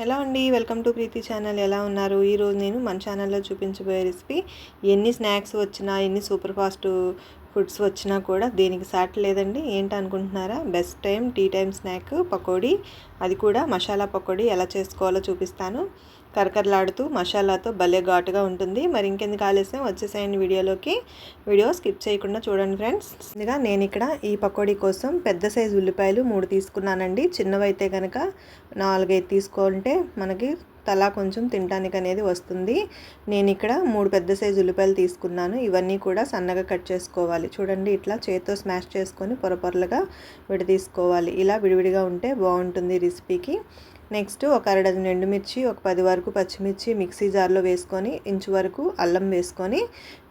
Hello అండి, welcome to Preethi channel. ఎలా ఉన్నారు? ఈరోజు నేను మన ఛానల్లో చూపించబోయే రెసిపీ, ఎన్ని స్నాక్స్ వచ్చినా, ఎన్ని సూపర్ ఫాస్ట్ ఫుడ్స్ వచ్చినా కూడా దేనికి సాటి లేదండి. ఏంటనుకుంటున్నారా? Best time tea time snack pakodi, అది కూడా మసాలా పకోడీ ఎలా చేసుకోవాలో చూపిస్తాను. కరకరలాడుతూ మసాలాతో భలే ఘాటుగా ఉంటుంది. మరి ఇంకెందుకు ఆలస్యం, వచ్చేసేయండి వీడియోలోకి. వీడియో స్కిప్ చేయకుండా చూడండి ఫ్రెండ్స్. ముందుగా నేను ఇక్కడ ఈ పకోడీ కోసం పెద్ద సైజు ఉల్లిపాయలు 3 తీసుకున్నానండి. చిన్నవైతే కనుక 4-5 తీసుకుంటే మనకి తలా కొంచెం తినడానికి అనేది వస్తుంది. నేను ఇక్కడ 3 పెద్ద సైజు ఉల్లిపాయలు తీసుకున్నాను. ఇవన్నీ కూడా సన్నగా కట్ చేసుకోవాలి. చూడండి, ఇట్లా చేతితో స్మాష్ చేసుకొని పొరపొరలుగా విడదీసుకోవాలి. ఇలా విడివిడిగా ఉంటే బాగుంటుంది రెసిపీకి. నెక్స్ట్ ఒక అరడజన్ ఎండుమిర్చి, ఒక 10 వరకు పచ్చిమిర్చి మిక్సీ జార్లో వేసుకొని, ఇంచు వరకు అల్లం వేసుకొని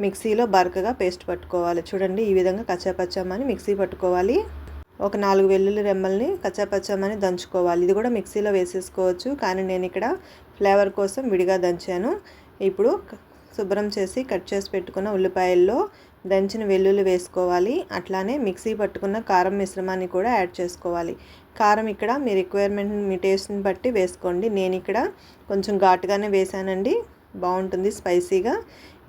మిక్సీలో బరకగా పేస్ట్ పట్టుకోవాలి. చూడండి, ఈ విధంగా కచ్చాపచ్చామని మిక్సీ పట్టుకోవాలి. ఒక 4 వెల్లుల్లి రెమ్మల్ని కచ్చాపచ్చామని దంచుకోవాలి. ఇది కూడా మిక్సీలో వేసేసుకోవచ్చు, కానీ నేను ఇక్కడ ఫ్లేవర్ కోసం విడిగా దంచాను. ఇప్పుడు శుభ్రం చేసి కట్ చేసి పెట్టుకున్న ఉల్లిపాయల్లో దంచిన వెల్లుల్లి వేసుకోవాలి. అట్లానే మిక్సీ పట్టుకున్న కారం మిశ్రమాన్ని కూడా యాడ్ చేసుకోవాలి. కారం ఇక్కడ మీ రిక్వైర్మెంట్, మీ టేస్ట్ని బట్టి వేసుకోండి. నేను ఇక్కడ కొంచెం ఘాటుగానే వేసానండి, బాగుంటుంది స్పైసీగా.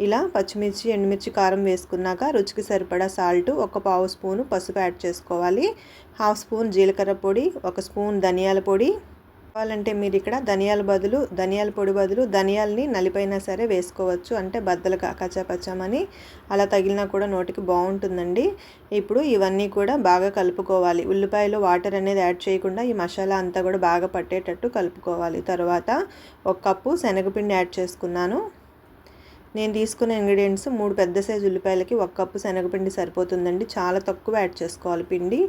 ఇలా పచ్చిమిర్చి, ఎండుమిర్చి, కారం వేసుకున్నాక రుచికి సరిపడా సాల్ట్, ఒక పావు స్పూను పసుపు యాడ్ చేసుకోవాలి. 1/2 స్పూన్ జీలకర్ర పొడి, 1 స్పూన్ ధనియాల పొడి. కావాలంటే మీరు ఇక్కడ ధనియాల పొడి బదులు ధనియాలని నలిపైనా సరే వేసుకోవచ్చు. అంటే బద్దలు కచ్చాపచ్చామని అలా తగిలినా కూడా నోటికి బాగుంటుందండి. ఇప్పుడు ఇవన్నీ కూడా బాగా కలుపుకోవాలి. ఉల్లిపాయలో వాటర్ అనేది యాడ్ చేయకుండా ఈ మసాలా అంతా కూడా బాగా పట్టేటట్టు కలుపుకోవాలి. తర్వాత 1 కప్పు శనగపిండి యాడ్ చేసుకున్నాను. నేను తీసుకున్న ఇంగ్రీడియంట్స్ 3 పెద్ద సైజు ఉల్లిపాయలకి 1 కప్పు శనగపిండి సరిపోతుందండి. చాలా తక్కువ యాడ్ చేసుకోవాలి పిండి.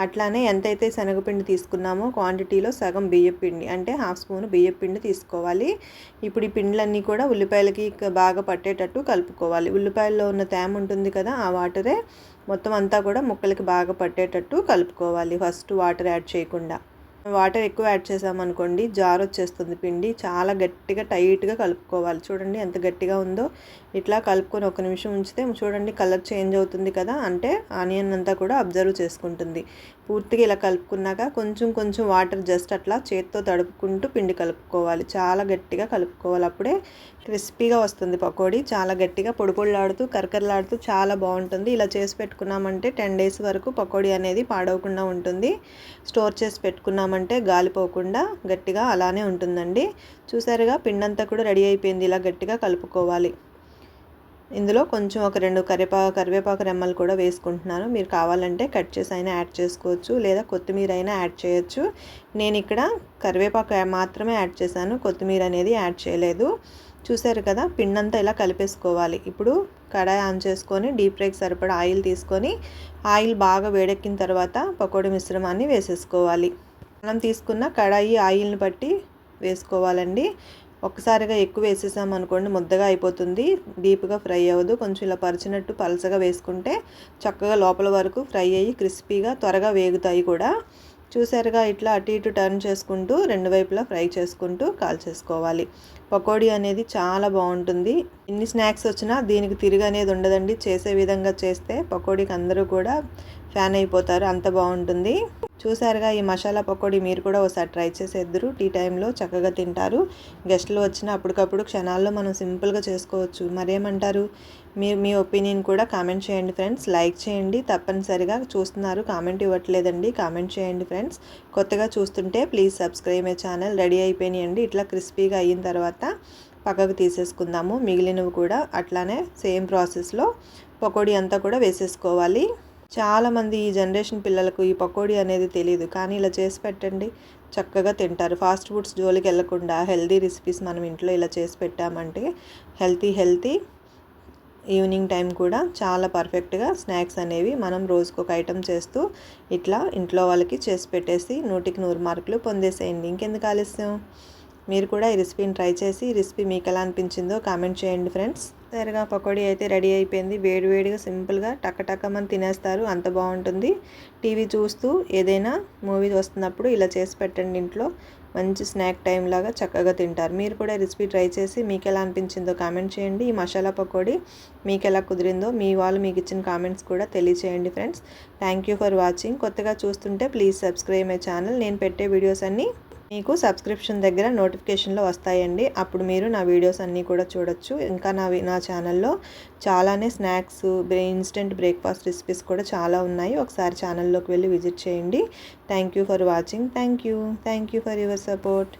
అట్లానే ఎంతైతే శనగపిండి తీసుకున్నామో క్వాంటిటీలో సగం బియ్యపిండి, అంటే 1/2 స్పూన్ బియ్యపిండి తీసుకోవాలి. ఇప్పుడు ఈ పిండిలన్నీ కూడా ఉల్లిపాయలకి బాగా పట్టేటట్టు కలుపుకోవాలి. ఉల్లిపాయల్లో ఉన్న తేమ ఉంటుంది కదా, ఆ వాటరే మొత్తం అంతా కూడా ముక్కలకి బాగా పట్టేటట్టు కలుపుకోవాలి. ఫస్ట్ వాటర్ యాడ్ చేయకుండా. వాటర్ ఎక్కువ యాడ్ చేసామనుకోండి జార్ వచ్చేస్తుంది పిండి. చాలా గట్టిగా టైట్గా కలుపుకోవాలి. చూడండి ఎంత గట్టిగా ఉందో. ఇట్లా కలుపుకొని 1 నిమిషం ఉంచితే చూడండి కలర్ చేంజ్ అవుతుంది కదా, అంటే ఆనియన్ అంతా కూడా అబ్జర్వ్ చేసుకుంటుంది. పూర్తిగా ఇలా కలుపుకున్నాక కొంచెం కొంచెం వాటర్ జస్ట్ అట్లా చేత్తో తడుపుకుంటూ పిండి కలుపుకోవాలి. చాలా గట్టిగా కలుపుకోవాలి, అప్పుడే క్రిస్పీగా వస్తుంది పకోడీ. చాలా గట్టిగా పొడిపొడిలాడుతూ కరకరలాడుతూ చాలా బాగుంటుంది. ఇలా చేసి పెట్టుకున్నామంటే 10 డేస్ వరకు పకోడీ అనేది పాడవకుండా ఉంటుంది. స్టోర్ చేసి పెట్టుకున్నామంటే గాలిపోకుండా గట్టిగా అలానే ఉంటుందండి. చూసారుగా, పిండంతా కూడా రెడీ అయిపోయింది. ఇలా గట్టిగా కలుపుకోవాలి. ఇందులో కొంచెం ఒక 2 కరివేపాకు రెమ్మలు కూడా వేసుకుంటున్నాను. మీరు కావాలంటే కట్ చేసి అయినా యాడ్ చేసుకోవచ్చు, లేదా కొత్తిమీర అయినా యాడ్ చేయొచ్చు. నేను ఇక్కడ కరివేపాకు మాత్రమే యాడ్ చేశాను, కొత్తిమీర అనేది యాడ్ చేయలేదు. చూసారు కదా, పిండంతా ఇలా కలిపేసుకోవాలి. ఇప్పుడు కడాయి ఆన్ చేసుకొని డీప్ ఫ్రైకి సరిపడా ఆయిల్ తీసుకొని, ఆయిల్ బాగా వేడెక్కిన తర్వాత పకోడీ మిశ్రమాన్ని వేసేసుకోవాలి. మనం తీసుకున్న కడాయి ఆయిల్ని బట్టి వేసుకోవాలండి. ఒక్కసారిగా ఎక్కువ వేసేసామనుకోండి ముద్దగా అయిపోతుంది, డీప్గా ఫ్రై అవ్వదు. కొంచెం ఇలా పరిచినట్టు పలసగా వేసుకుంటే చక్కగా లోపల వరకు ఫ్రై అయ్యి క్రిస్పీగా త్వరగా వేగుతాయి కూడా. చూసారుగా, ఇట్లా అటు ఇటు టర్న్ చేసుకుంటూ 2 వైపులా ఫ్రై చేసుకుంటూ కాల్చేసుకోవాలి. పకోడీ అనేది చాలా బాగుంటుంది. ఎన్ని స్నాక్స్ వచ్చినా దీనికి తిరిగి అనేది ఉండదండి. చేసే విధంగా చేస్తే పకోడీకి అందరూ కూడా ఫ్యాన్ అయిపోతారు, అంత బాగుంటుంది. చూసారుగా, ఈ మసాలా పకోడీ మీరు కూడా ఒకసారి ట్రై చేసేద్దరు. టీ టైంలో చక్కగా తింటారు. గెస్టులు వచ్చినా అప్పటికప్పుడు క్షణాల్లో మనం సింపుల్గా చేసుకోవచ్చు. మరేమంటారు? మీరు మీ ఒపీనియన్ కూడా కామెంట్ చేయండి ఫ్రెండ్స్. లైక్ చేయండి తప్పనిసరిగా. చూస్తున్నారు, కామెంట్ ఇవ్వట్లేదండి, కామెంట్ చేయండి ఫ్రెండ్స్. కొత్తగా చూస్తుంటే please subscribe my channel. Ready అయిపోయినాయండి. ఇట్లా క్రిస్పీగా అయిన తర్వాత పక్కకు తీసేసుకుందాము. మిగిలినవి కూడా అట్లానే సేమ్ ప్రాసెస్లో పకోడీ అంతా కూడా వేసేసుకోవాలి. చాలామంది ఈ జనరేషన్ పిల్లలకు ఈ పకోడీ అనేది తెలియదు, కానీ ఇలా చేసి పెట్టండి, చక్కగా తింటారు. ఫాస్ట్ ఫుడ్స్ జోలికి వెళ్లకుండా హెల్తీ రెసిపీస్ మనం ఇంట్లో ఇలా చేసి పెట్టామంటే హెల్తీ ఈవినింగ్ టైం కూడా చాలా పర్ఫెక్ట్గా స్నాక్స్ అనేవి మనం రోజుకు ఒక ఐటెం చేస్తూ ఇట్లా ఇంట్లో వాళ్ళకి చేసి పెట్టేసి 100కి 100 మార్కులు పొందేసేయండి. ఇంకెందుకు ఆలస్యం, మీరు కూడా ఈ రెసిపీని ట్రై చేసి ఈ రెసిపీ మీకు ఎలా అనిపించిందో కామెంట్ చేయండి ఫ్రెండ్స్. సరిగా పకోడీ అయితే రెడీ అయిపోయింది. వేడివేడిగా సింపుల్గా టక్కమని తినేస్తారు, అంత బాగుంటుంది. టీవీ చూస్తూ ఏదైనా మూవీ వస్తున్నప్పుడు ఇలా చేసి పెట్టండి ఇంట్లో. మంచి స్నాక్ టైం లాగా చక్కగా తింటారు. మీరు కూడా రెసిపీ ట్రై చేసి మీకు ఎలా అనిపించిందో కామెంట్ చేయండి. ఈ మసాలా పకోడీ మీకు ఎలా కుదిరిందో మీ వాళ్ళు మీకు ఇచ్చిన కామెంట్స్ కూడా తెలియచేయండి friends. Thank you for watching. కొత్తగా చూస్తుంటే ప్లీజ్ సబ్స్క్రైబ్ మై ఛానల్. నేను పెట్టే వీడియోస్ అన్నీ మీకు సబ్స్క్రిప్షన్ దగ్గర నోటిఫికేషన్లో వస్తాయండి. అప్పుడు మీరు నా వీడియోస్ అన్నీ కూడా చూడొచ్చు. ఇంకా నా ఛానల్లో చాలానే స్నాక్స్, ఇన్స్టెంట్ బ్రేక్ఫాస్ట్ రెసిపీస్ కూడా చాలా ఉన్నాయి. ఒకసారి ఛానల్లోకి వెళ్ళి విజిట్ చేయండి. Thank you for watching. Thank you for your support.